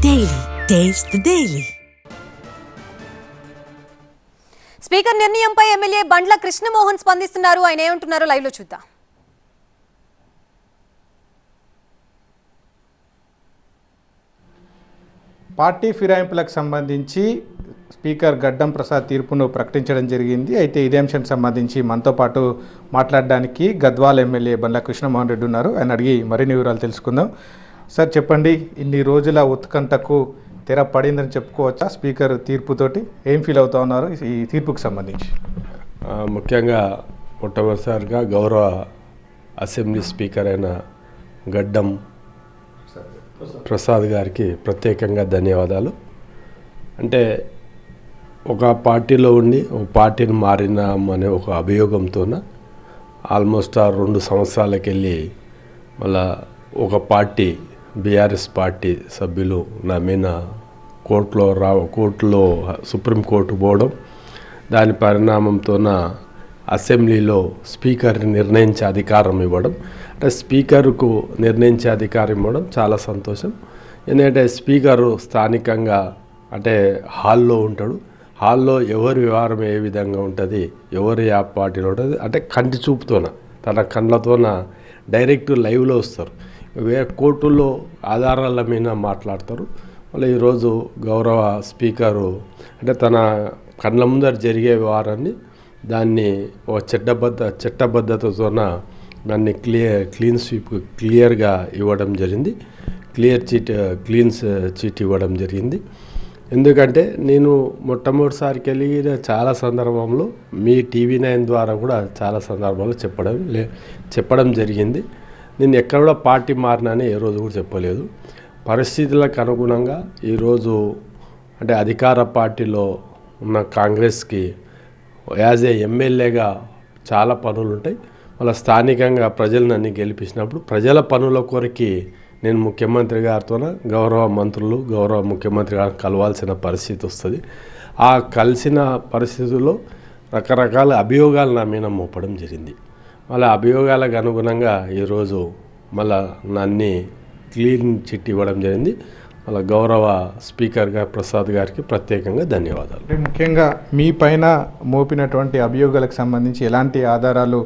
Daily. Taste the Daily. Speaker నిర్ణయంపై MLA బండ్ల కృష్ణమోహన్ స్పందిస్తున్నారు. ఆయన ఏమంటున్నారో లైవ్ లో చూద్దాం. పార్టీ ఫిరాయింపులకు సంబంధించి స్పీకర్ గడ్డం ప్రసాద్ తీర్పును ప్రకటించడం జరిగింది. అయితే ఇదే అంశానికి సంబంధించి మనతో పాటు మాట్లాడడానికి గద్వాల ఎమ్మెల్యే బండ్ల కృష్ణమోహన్ రెడ్డి ఉన్నారు. ఆయన అడిగి మరిన్ని వివరాలు తెలుసుకుందాం. సార్ చెప్పండి, ఇన్ని రోజుల ఉత్కంఠకు తెర పడిందని చెప్పుకోవచ్చా? స్పీకర్ తీర్పుతోటి ఏం ఫీల్ అవుతా ఉన్నారు ఈ తీర్పుకు సంబంధించి? ముఖ్యంగా మొట్టమొదటిసారిగా గౌరవ అసెంబ్లీ స్పీకర్ అయిన గడ్డం ప్రసాద్ గారికి ప్రత్యేకంగా ధన్యవాదాలు. అంటే ఒక పార్టీలో ఉండి ఒక పార్టీని మారినామనే ఒక అభియోగంతో ఆల్మోస్ట్ 2 సంవత్సరాలకు వెళ్ళి మళ్ళా ఒక పార్టీ బీఆర్ఎస్ పార్టీ సభ్యులు నా మీద కోర్టులో సుప్రీంకోర్టు పోవడం, దాని పరిణామంతో అసెంబ్లీలో స్పీకర్ని నిర్ణయించే అధికారం ఇవ్వడం. అంటే స్పీకర్కు నిర్ణయించే అధికారం ఇవ్వడం చాలా సంతోషం. ఎందుకంటే స్పీకరు స్థానికంగా అంటే హాల్లో ఉంటాడు. హాల్లో ఎవరి వ్యవహారం ఏ విధంగా ఉంటుంది, ఎవరు ఆ పార్టీలో ఉంటుంది అంటే కంటి చూపుతోన తన కళ్ళతోన డైరెక్ట్ లైవ్లో వస్తారు. కోర్టుల్లో ఆధారాల మీద మాట్లాడతారు. మళ్ళీ ఈరోజు గౌరవ స్పీకరు అంటే తన కళ్ళ ముందర జరిగే వ్యవహారాన్ని దాన్ని ఒక చట్టబద్ధతతో దాన్ని క్లీన్ స్వీప్ క్లియర్గా ఇవ్వడం జరిగింది. క్లీన్ చీట్ ఇవ్వడం జరిగింది. ఎందుకంటే నేను మొట్టమొదటిసారికి వెళ్ళి చాలా సందర్భంలో మీ TV9 ద్వారా కూడా చాలా సందర్భాల్లో చెప్పడం జరిగింది. నేను ఎక్కడ కూడా పార్టీ మారినాని ఏ రోజు కూడా చెప్పలేదు. పరిస్థితులకు అనుగుణంగా ఈరోజు అంటే అధికార పార్టీలో ఉన్న కాంగ్రెస్కి యాజ్ ఏ ఎమ్మెల్యేగా చాలా పనులు ఉంటాయి. మళ్ళీ స్థానికంగా ప్రజలు నన్ను గెలిపించినప్పుడు ప్రజల పనుల కొరకి నేను ముఖ్యమంత్రి గారితో గౌరవ మంత్రులు గౌరవ ముఖ్యమంత్రి గారిని కలవాల్సిన పరిస్థితి వస్తుంది. ఆ కలిసిన పరిస్థితుల్లో రకరకాల అభియోగాలు నా మీద మోపడం జరిగింది. మళ్ళీ అభియోగాలకు అనుగుణంగా ఈరోజు మళ్ళీ నన్ను క్లీన్ చిట్ ఇవ్వడం జరిగింది. మళ్ళీ గౌరవ స్పీకర్ గారు ప్రసాద్ గారికి ప్రత్యేకంగా ధన్యవాదాలు. ముఖ్యంగా మీ పైన మోపినటువంటి అభియోగాలకు సంబంధించి ఎలాంటి ఆధారాలు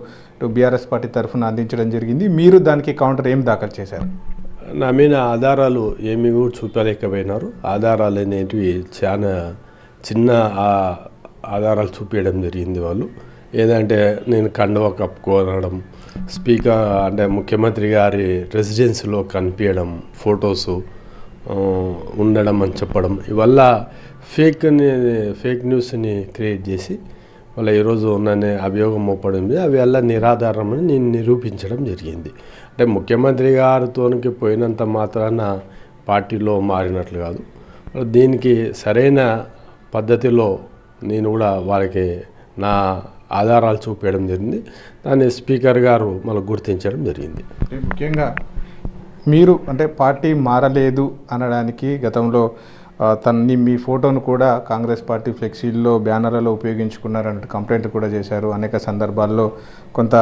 బీఆర్ఎస్ పార్టీ తరఫున అందించడం జరిగింది? మీరు దానికి కౌంటర్ ఏం దాఖలు చేశారు? నా మీద ఆధారాలు ఏమి కూడా చూపలేకపోయినారు. ఆధారాలు అనేటివి చాలా చిన్న ఆధారాలు చూపించడం జరిగింది. వాళ్ళు ఏదంటే నేను కండువా కప్పుకోవడం, స్పీకర్ అంటే ముఖ్యమంత్రి గారి రెసిడెన్సీలో కనిపించడం, ఫొటోసు ఉండడం అని చెప్పడం, ఇవల్ల ఫేక్ న్యూస్ని క్రియేట్ చేసి వాళ్ళ ఈరోజు నన్ను అభియోగం మోపడం అవి వల్ల నిరాధారమని నేను నిరూపించడం జరిగింది. అంటే ముఖ్యమంత్రి గారితోనికి పోయినంత మాత్రాన పార్టీలో మారినట్లు కాదు. దీనికి సరైన పద్ధతిలో నేను కూడా వారికి నా ఆధారాలు చూపించడం జరిగింది. దాన్ని స్పీకర్ గారు మనకు గుర్తించడం జరిగింది. ముఖ్యంగా మీరు అంటే పార్టీ మారలేదు అనడానికి గతంలో మీ ఫోటోను కూడా కాంగ్రెస్ పార్టీ ఫ్లెక్సీల్లో బ్యానర్లలో ఉపయోగించుకున్నారన్నట్టు కంప్లైంట్ కూడా చేశారు. అనేక సందర్భాల్లో కొంత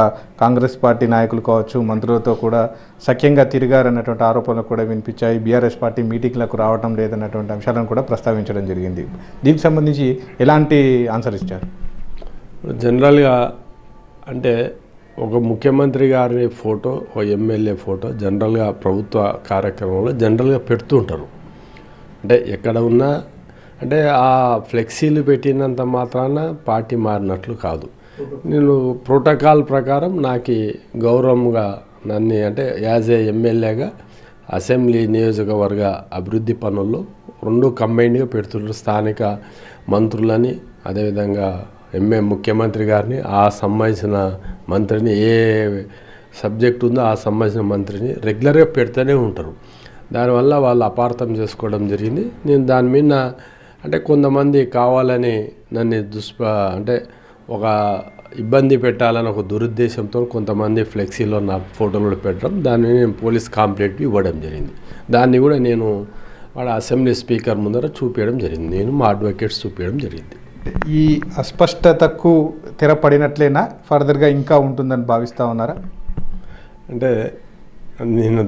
కాంగ్రెస్ పార్టీ నాయకులు కావచ్చు, మంత్రులతో కూడా సఖ్యంగా తిరిగారన్నటువంటి ఆరోపణలు కూడా వినిపించాయి. బీఆర్ఎస్ పార్టీ మీటింగ్లకు రావడం లేదన్నటువంటి అంశాలను కూడా ప్రస్తావించడం జరిగింది. దీనికి సంబంధించి ఎలాంటి ఆన్సర్ ఇచ్చారు? జనరల్గా అంటే ఒక ముఖ్యమంత్రి గారి ఫోటో, ఒక ఎమ్మెల్యే ఫోటో జనరల్గా ప్రభుత్వ కార్యక్రమంలో జనరల్గా పెడుతూ ఉంటారు. అంటే ఎక్కడ ఉన్నా అంటే ఆ ఫ్లెక్సీలు పెట్టినంత మాత్రాన పార్టీ మారినట్లు కాదు. నేను ప్రోటోకాల్ ప్రకారం నాకు గౌరవంగా నన్ను అంటే యాజ్ ఏ ఎమ్మెల్యేగా అసెంబ్లీ నియోజకవర్గ అభివృద్ధి పనుల్లో 2 కంబైన్డ్గా పెడుతున్నారు. స్థానిక మంత్రులని అదేవిధంగా ముఖ్యమంత్రి గారిని, ఆ సంబంధించిన మంత్రిని, ఏ సబ్జెక్ట్ ఉందో ఆ సంబంధించిన మంత్రిని రెగ్యులర్గా పెడుతూనే ఉంటారు. దానివల్ల వాళ్ళు అపార్థం చేసుకోవడం జరిగింది. నేను దాని మీద అంటే కొంతమంది కావాలని నన్ను అంటే ఒక ఇబ్బంది పెట్టాలని ఒక దురుద్దేశంతో కొంతమంది ఫ్లెక్సీలో నా ఫోటోలు పెట్టడం, దాన్ని నేను పోలీస్ కంప్లైంట్ ఇవ్వడం జరిగింది. దాన్ని కూడా నేను అసెంబ్లీ స్పీకర్ ముందర చూపించడం జరిగింది. నేను మా అడ్వకేట్స్ చూపించడం జరిగింది. ఈ అస్పష్టతకు తెరపడినట్లేనా? ఫర్దర్గా ఇంకా ఉంటుందని భావిస్తూ ఉన్నారా? అంటే నేను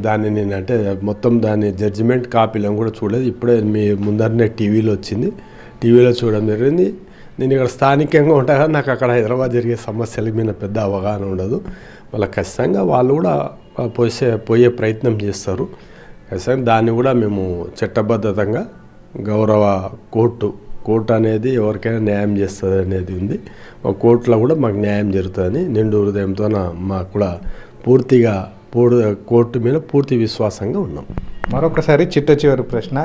అంటే మొత్తం దాని జడ్జిమెంట్ కాపీలను కూడా చూడలేదు. ఇప్పుడే మీ ముందరనే టీవీలో వచ్చింది, టీవీలో చూడడం జరిగింది. నేను ఇక్కడ స్థానికంగా ఉంటా కదా, నాకు అక్కడ హైదరాబాద్ జరిగే సమస్యల మీద పెద్ద అవగాహన ఉండదు. వాళ్ళ ఖచ్చితంగా వాళ్ళు కూడా పోయే ప్రయత్నం చేస్తారు. ఖచ్చితంగా దాన్ని కూడా మేము చట్టబద్ధతంగా గౌరవ కోర్టు అనేది ఎవరికైనా న్యాయం చేస్తుంది అనేది ఉంది. మా కోర్టులో కూడా మాకు న్యాయం జరుగుతుందని నిండు హృదయంతో మాకు కూడా పూర్తిగా కోర్టు మీద పూర్తి విశ్వాసంగా ఉన్నాం. మరొకసారి చిట్ట చివరి ప్రశ్న,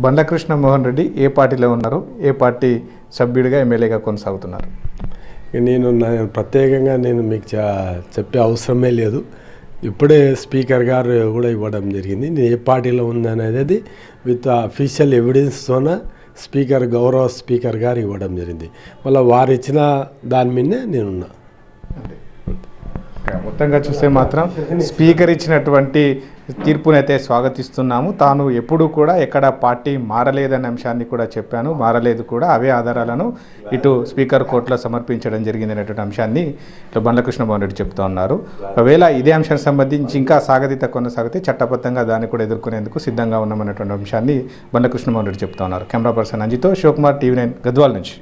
బండ్ల కృష్ణమోహన్ రెడ్డి ఏ పార్టీలో ఉన్నారు, ఏ పార్టీ సభ్యుడిగా ఎమ్మెల్యేగా కొనసాగుతున్నారు? నేను ప్రత్యేకంగా మీకు చెప్పే అవసరమే లేదు. ఇప్పుడే స్పీకర్ గారు కూడా ఇవ్వడం జరిగింది. నేను ఏ పార్టీలో ఉందనేది విత్ అఫీషియల్ ఎవిడెన్స్తోన గౌరవ స్పీకర్ గారు ఇవ్వడం జరిగింది. మళ్ళీ వారు ఇచ్చిన దాని మీదనే నేనున్నా. మొత్తంగా చూస్తే మాత్రం స్పీకర్ ఇచ్చినటువంటి తీర్పునైతే స్వాగతిస్తున్నాము. తాను ఎప్పుడూ కూడా ఎక్కడ పార్టీ మారలేదనే అంశాన్ని కూడా చెప్పాను, మారలేదు కూడా. అవే ఆధారాలను ఇటు స్పీకర్ కోర్టులో సమర్పించడం జరిగింది అనేటువంటి అంశాన్ని ఇటు బండ్ల కృష్ణమోహన్ రెడ్డి చెప్తూ ఉన్నారు. ఒకవేళ ఇదే అంశానికి సంబంధించి ఇంకా కొనసాగితే చట్టబద్ధంగా దాన్ని కూడా ఎదుర్కొనేందుకు సిద్ధంగా ఉన్నామనేటువంటి అంశాన్ని బండ్ల కృష్ణమోహన్ రెడ్డి చెప్తా ఉన్నారు. కెమెరా పర్సన్ అంజితో శివకుమార్, టీవీ9 గద్వాల నుంచి.